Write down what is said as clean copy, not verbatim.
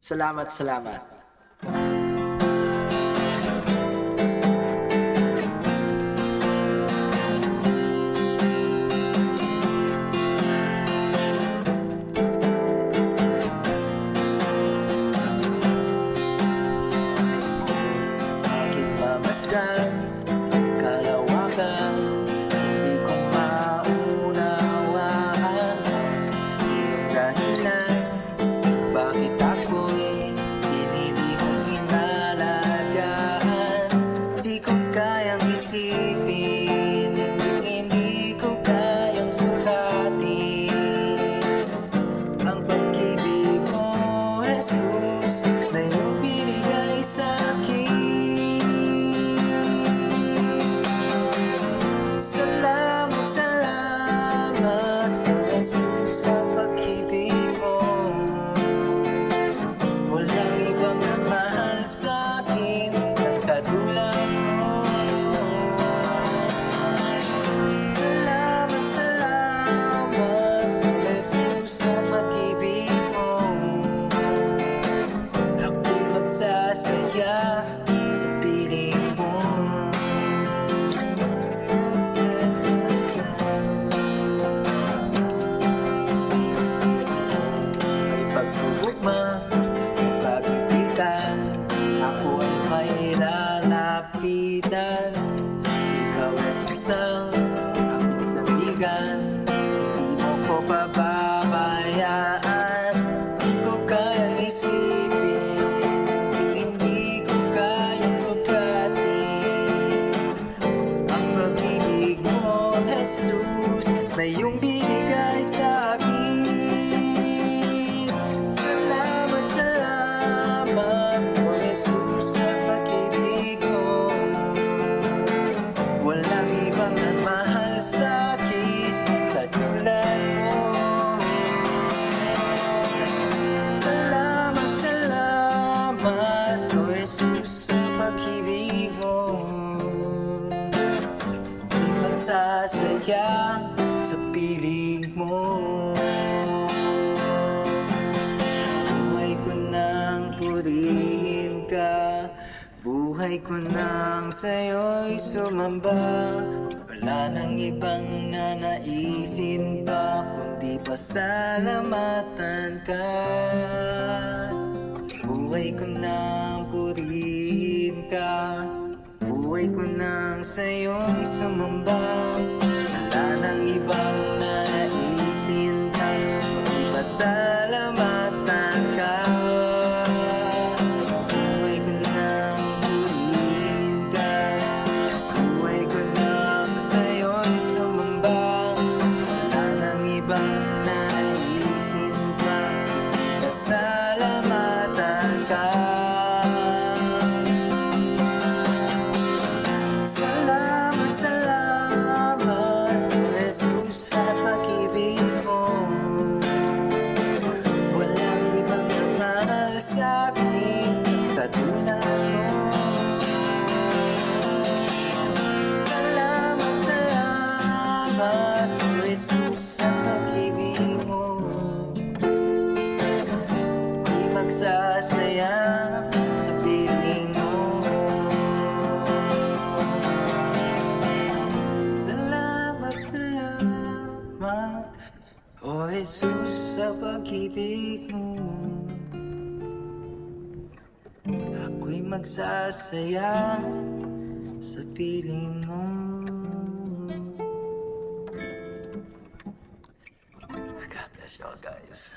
Salamat, salamat. Aking mamasdan, kalawakan, di ko maunawaan iyong dahilan, bakit ako'y pinili mong inalagaan. Di ko kayang isipin, hindi ko kayang sukatin ang pag-ibig mo, Jesus, na iyong binigay sa'kin. Salamat, salamat, Jesus, sa pag-ibig mo. Walang ibang mahal sa'kin ang katulad mo. Salamat, salamat, Jesus, sa pag-ibig mo. Ako'y magsasaya sa piling mo. May pagsubok man, pag-ibigan, ako ay may lalapitan. Ikaw, Jesus, ang aking sandigan, di mo ko pababayaan. Di ko kayang isipin, hindi ko kayang sukatin ang pag-ibig mo, Jesus, na iyong binigay sa'kin. Salamat, salamat, oh Jesus, sa pag-ibig mo. Walang ibang nagmahal sa'kin katulad mo. Salamat, salamat, oh Jesus, sa pag-ibig mo. Di magsasaya sa piling mo. Buhay ko nang purihin ka, buhay ko nang sa'yo'y sumamba. Wala nang ibang nanaisin pa, kundi pasalamatan ka. Buhay ko nang purihin ka, buhay ko nang sa'yo'y sumamba. Wala nang ibang nanaisin pa, kundi pasalamatan ka. Buhay ko nang purihin ka, buhay ko nang sa'yo'y sumamba. Wala nang ibang nanaisin pa, kundi pasalamatan ka. Salamat, salamat, Jesus, sa pag-ibig mo. Walang ibang mahal sa'kin katulad mo. Salamat, salamat, Jesus, sa pag-ibig mo. Di magsasaya sa piling mo. Salamat, salamat, oh Jesus, sa pag-ibig mo. Ako'y magsasaya sa piling mo. God bless you all, guys.